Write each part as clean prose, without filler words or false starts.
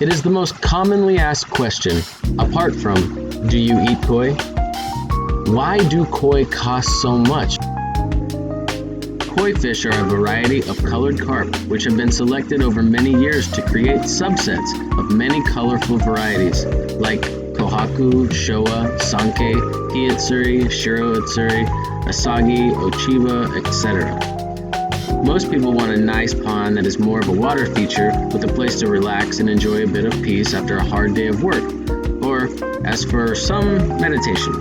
It is the most commonly asked question, apart from, do you eat koi? Why do koi cost so much? Koi fish are a variety of colored carp which have been selected over many years to create subsets of many colorful varieties like kohaku, showa, sanke, hiitsuri, shiroitsuri, asagi, ochiba, etc. Most people want a nice pond that is more of a water feature with a place to relax and enjoy a bit of peace after a hard day of work, or, as for some, meditation.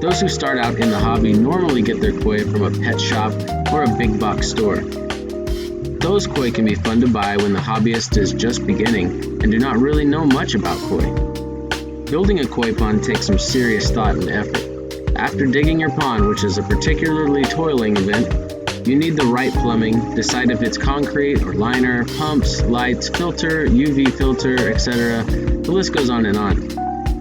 Those who start out in the hobby normally get their koi from a pet shop or a big box store. Those koi can be fun to buy when the hobbyist is just beginning and do not really know much about koi. Building a koi pond takes some serious thought and effort. After digging your pond, which is a particularly toiling event, you need the right plumbing, decide if it's concrete or liner, pumps, lights, filter, UV filter, etc. The list goes on and on.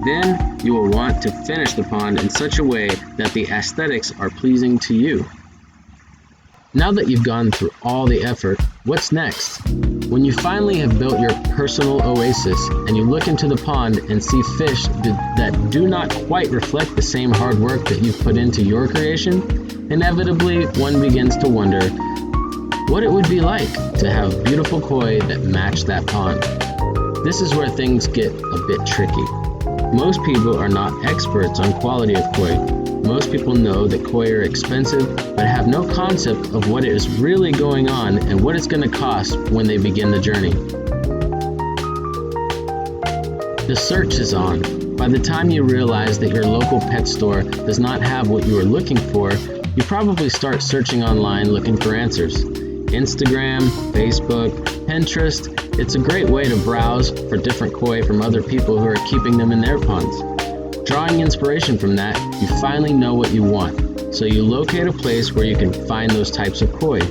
Then you will want to finish the pond in such a way that the aesthetics are pleasing to you. Now that you've gone through all the effort, what's next? When you finally have built your personal oasis and you look into the pond and see fish that do not quite reflect the same hard work that you've put into your creation, inevitably one begins to wonder what it would be like to have beautiful koi that match that pond. This is where things get a bit tricky. Most people are not experts on quality of koi. Most people know that koi are expensive, but have no concept of what is really going on and what it's going to cost when they begin the journey. The search is on. By the time you realize that your local pet store does not have what you are looking for, you probably start searching online looking for answers. Instagram, Facebook, Pinterest, it's a great way to browse for different koi from other people who are keeping them in their ponds. Drawing inspiration from that, you finally know what you want, so you locate a place where you can find those types of koi.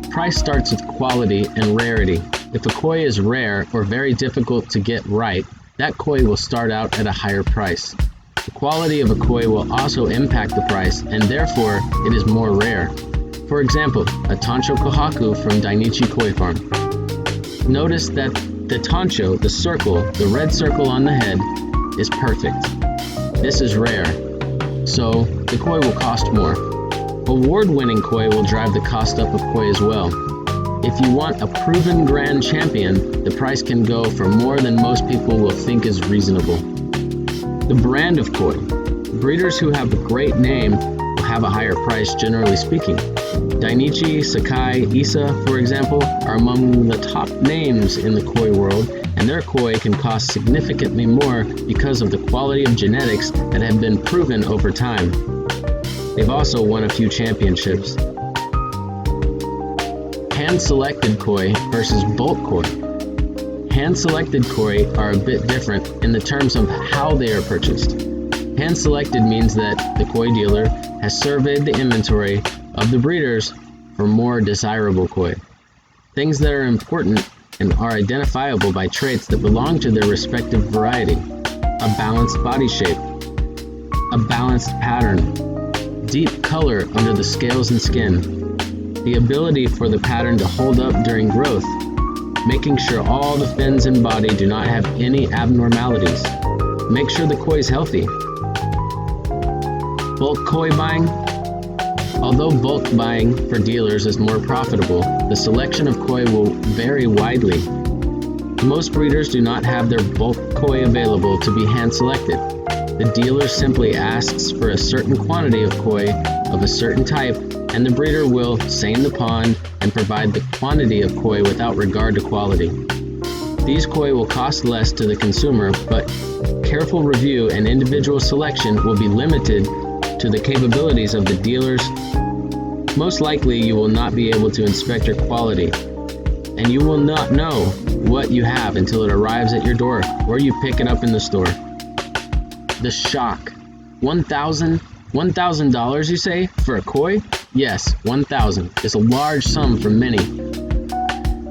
Price starts with quality and rarity. If a koi is rare or very difficult to get right, that koi will start out at a higher price. The quality of a koi will also impact the price, and therefore it is more rare. For example, a Tancho Kohaku from Dainichi Koi Farm. Notice that the Tancho, the circle, the red circle on the head, is perfect. This is rare, so the koi will cost more. Award-winning koi will drive the cost up of koi as well. If you want a proven grand champion, the price can go for more than most people will think is reasonable. The brand of koi. Breeders who have a great name will have a higher price, generally speaking. Dainichi, Sakai, Isa, for example, are among the top names in the koi world, and their koi can cost significantly more because of the quality of genetics that have been proven over time. They've also won a few championships. Hand-selected koi versus bulk koi. Hand-selected koi are a bit different in the terms of how they are purchased. Hand-selected means that the koi dealer has surveyed the inventory of the breeders for more desirable koi. Things that are important and are identifiable by traits that belong to their respective variety. A balanced body shape, a balanced pattern, deep color under the scales and skin, the ability for the pattern to hold up during growth, making sure all the fins and body do not have any abnormalities. Make sure the koi is healthy. Bulk koi buying. Although bulk buying for dealers is more profitable, the selection of koi will vary widely. Most breeders do not have their bulk koi available to be hand-selected. The dealer simply asks for a certain quantity of koi of a certain type, and the breeder will seine the pond and provide the quantity of koi without regard to quality. These koi will cost less to the consumer, but careful review and individual selection will be limited to the capabilities of the dealers. Most likely you will not be able to inspect your quality, and you will not know what you have until it arrives at your door or you pick it up in the store. The shock. $1,000 you say for a koi? Yes, 1,000 is a large sum for many.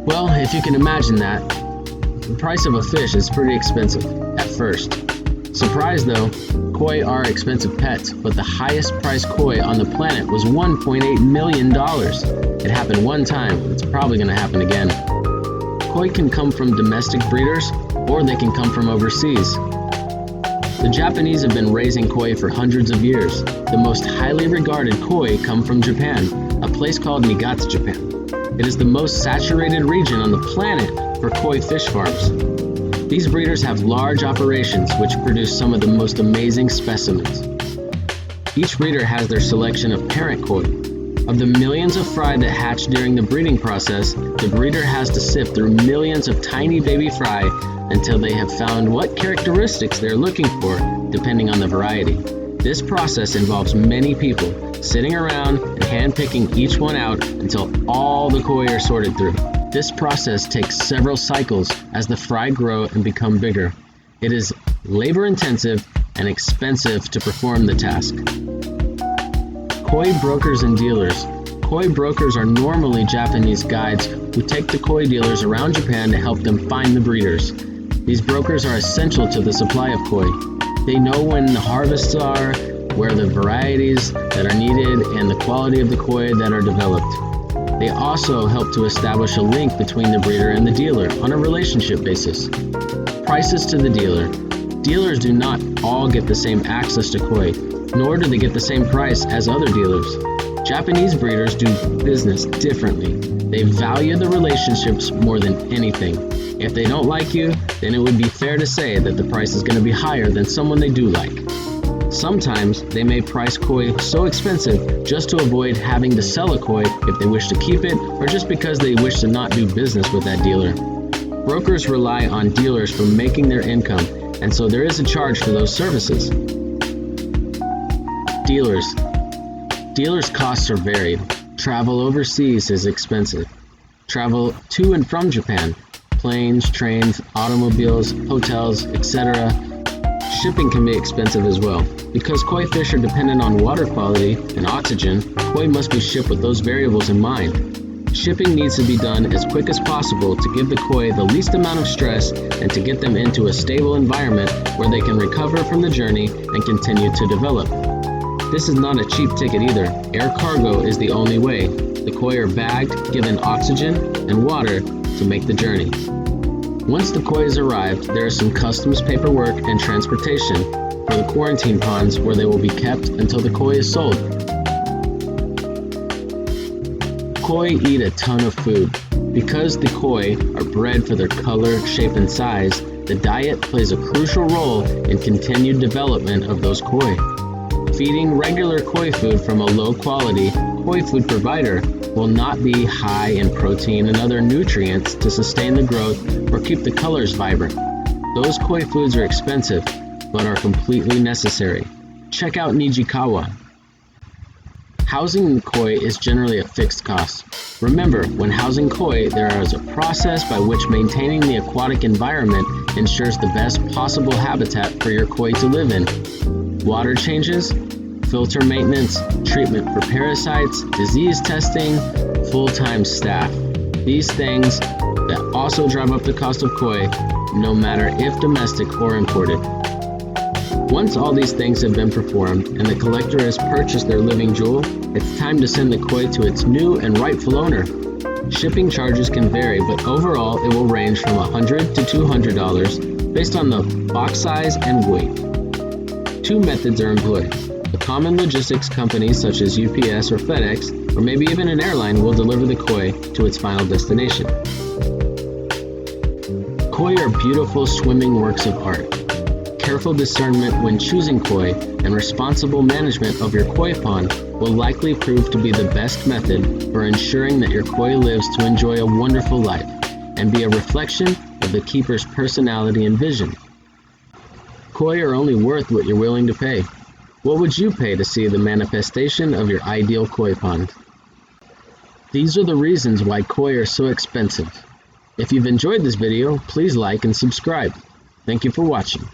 Well, if you can imagine that, the price of a fish is pretty expensive at first. Surprise though, koi are expensive pets, but the highest priced koi on the planet was $1.8 million. It happened one time, it's probably going to happen again. Koi can come from domestic breeders, or they can come from overseas. The Japanese have been raising koi for hundreds of years. The most highly regarded koi come from Japan, a place called Niigata, Japan. It is the most saturated region on the planet for koi fish farms. These breeders have large operations which produce some of the most amazing specimens. Each breeder has their selection of parent koi. Of the millions of fry that hatch during the breeding process, the breeder has to sift through millions of tiny baby fry until they have found what characteristics they're looking for, depending on the variety. This process involves many people sitting around and hand-picking each one out until all the koi are sorted through. This process takes several cycles as the fry grow and become bigger. It is labor-intensive and expensive to perform the task. Koi brokers and dealers. Koi brokers are normally Japanese guides who take the koi dealers around Japan to help them find the breeders. These brokers are essential to the supply of koi. They know when the harvests are, where the varieties that are needed, and the quality of the koi that are developed. They also help to establish a link between the breeder and the dealer on a relationship basis. Prices to the dealer. Dealers do not all get the same access to koi, nor do they get the same price as other dealers. Japanese breeders do business differently. They value the relationships more than anything. If they don't like you, then it would be fair to say that the price is going to be higher than someone they do like. Sometimes they may price koi so expensive just to avoid having to sell a koi if they wish to keep it, or just because they wish to not do business with that dealer. Brokers rely on dealers for making their income, and so there is a charge for those services. Dealers. Dealers' costs are varied. Travel overseas is expensive. Travel to and from Japan, planes, trains, automobiles, hotels, etc. Shipping can be expensive as well. Because koi fish are dependent on water quality and oxygen, koi must be shipped with those variables in mind. Shipping needs to be done as quick as possible to give the koi the least amount of stress and to get them into a stable environment where they can recover from the journey and continue to develop. This is not a cheap ticket either. Air cargo is the only way. The koi are bagged, given oxygen and water to make the journey. Once the koi has arrived, there is some customs paperwork and transportation for the quarantine ponds where they will be kept until the koi is sold. Koi eat a ton of food. Because the koi are bred for their color, shape, and size, the diet plays a crucial role in continued development of those koi. Feeding regular koi food from a low-quality koi food provider will not be high in protein and other nutrients to sustain the growth or keep the colors vibrant. Those koi foods are expensive, but are completely necessary. Check out Nijikawa. Housing koi is generally a fixed cost. Remember, when housing koi, there is a process by which maintaining the aquatic environment ensures the best possible habitat for your koi to live in. Water changes, filter maintenance, treatment for parasites, disease testing, full-time staff. These things that also drive up the cost of koi, no matter if domestic or imported. Once all these things have been performed and the collector has purchased their living jewel, it's time to send the koi to its new and rightful owner. Shipping charges can vary, but overall it will range from $100 to $200 based on the box size and weight. Two methods are employed. A common logistics company such as UPS or FedEx, or maybe even an airline, will deliver the koi to its final destination. Koi are beautiful swimming works of art. Careful discernment when choosing koi and responsible management of your koi pond will likely prove to be the best method for ensuring that your koi lives to enjoy a wonderful life and be a reflection of the keeper's personality and vision. Koi are only worth what you're willing to pay. What would you pay to see the manifestation of your ideal koi pond? These are the reasons why koi are so expensive. If you've enjoyed this video, please like and subscribe. Thank you for watching.